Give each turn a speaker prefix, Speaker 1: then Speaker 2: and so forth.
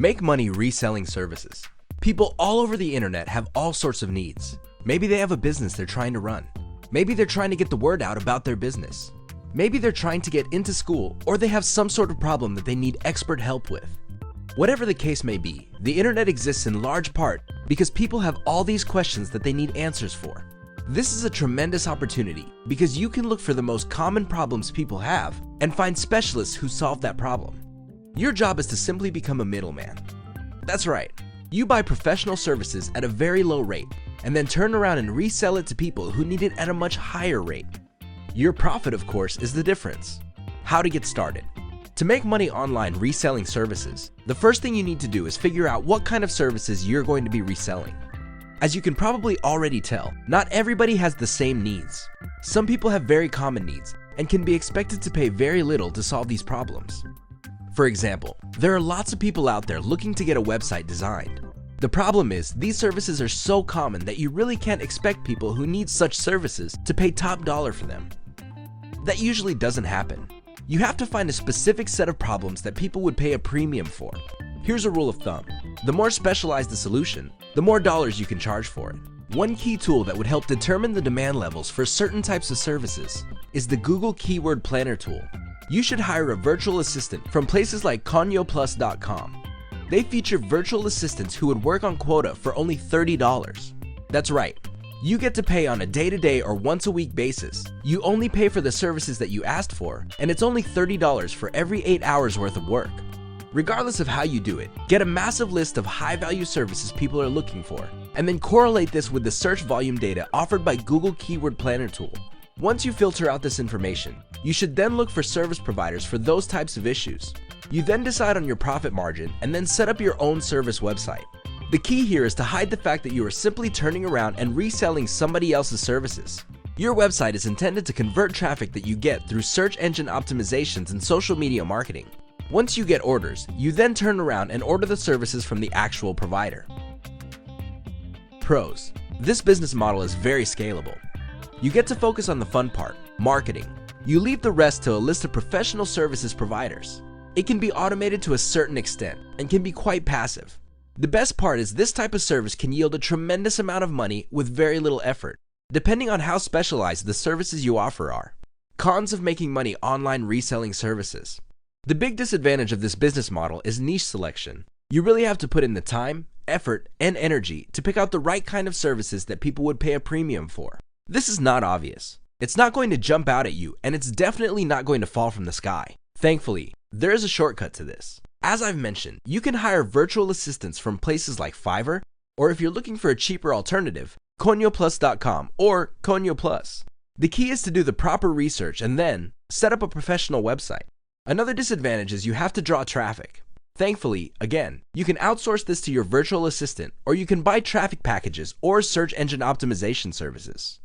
Speaker 1: Make money reselling services. People all over the internet have all sorts of needs. Maybe they have a business they're trying to run. Maybe they're trying to get the word out about their business. Maybe they're trying to get into school, or they have some sort of problem that they need expert help with. Whatever the case may be, the internet exists in large part because people have all these questions that they need answers for. This is a tremendous opportunity because you can look for the most common problems people have and find specialists who solve that problem. Your job is to simply become a middleman. That's right. You buy professional services at a very low rate and then turn around and resell it to people who need it at a much higher rate. Your profit, of course, is the difference. How to get started. To make money online reselling services, the first thing you need to do is figure out what kind of services you're going to be reselling. As you can probably already tell, not everybody has the same needs. Some people have very common needs and can be expected to pay very little to solve these problems. For example, there are lots of people out there looking to get a website designed. The problem is, these services are so common that you really can't expect people who need such services to pay top dollar for them. That usually doesn't happen. You have to find a specific set of problems that people would pay a premium for. Here's a rule of thumb. The more specialized the solution, the more dollars you can charge for it. One key tool that would help determine the demand levels for certain types of services is the Google Keyword Planner tool. You should hire a virtual assistant from places like ConyoPlus.com. They feature virtual assistants who would work on quota for only $30. That's right. You get to pay on a day-to-day or once-a-week basis. You only pay for the services that you asked for, and it's only $30 for every 8 hours worth of work. Regardless of how you do it, get a massive list of high-value services people are looking for, and then correlate this with the search volume data offered by Google Keyword Planner tool. Once you filter out this information, you should then look for service providers for those types of issues. You then decide on your profit margin and then set up your own service website. The key here is to hide the fact that you are simply turning around and reselling somebody else's services. Your website is intended to convert traffic that you get through search engine optimizations and social media marketing. Once you get orders, you then turn around and order the services from the actual provider. Pros. This business model is very scalable. You get to focus on the fun part, marketing. You leave the rest to a list of professional services providers. It can be automated to a certain extent and can be quite passive. The best part is this type of service can yield a tremendous amount of money with very little effort, depending on how specialized the services you offer are. Cons of making money online reselling services. The big disadvantage of this business model is niche selection. You really have to put in the time, effort, and energy to pick out the right kind of services that people would pay a premium for. This is not obvious. It's not going to jump out at you, and it's definitely not going to fall from the sky. Thankfully, there is a shortcut to this. As I've mentioned, you can hire virtual assistants from places like Fiverr, or if you're looking for a cheaper alternative, ConyoPlus.com or Conyo Plus. The key is to do the proper research and then set up a professional website. Another disadvantage is you have to draw traffic. Thankfully, again, you can outsource this to your virtual assistant, or you can buy traffic packages or search engine optimization services.